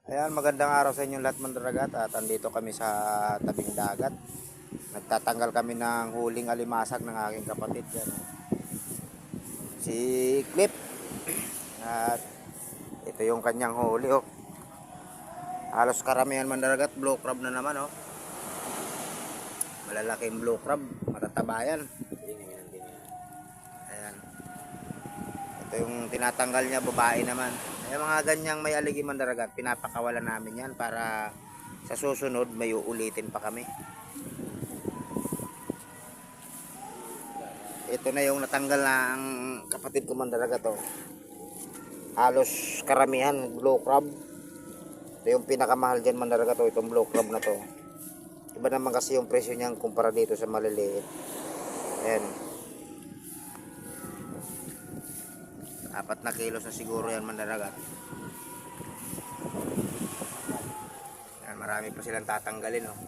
Ayan, magandang araw sa inyong lahat mga daragat at andito kami sa tabing dagat. Nagtatanggal kami ng huling alimasag ng aking kapatid yan, si Clip. At ito yung kanyang huli, oh. Halos karamihan mga daragat, blue crab na naman, oh. Malalaking blue crab, matataba yan. Ayan. Ito yung tinatanggal niya, babae naman. Yung mga ganyang may aligi man daragat, pinapakawalan namin yan para sa susunod may uulitin pa kami. Ito na yung natanggal ng kapatid ko man daragat, oh. Halos karamihan blue crab. Ito yung pinakamahal dyan man daragat, oh, itong blue crab na to. Iba naman kasi yung presyo niyan kumpara dito sa maliliit. Ayan. 4 na kilos na siguro yan man daragat. Ayan, marami pa silang tatanggalin, oh.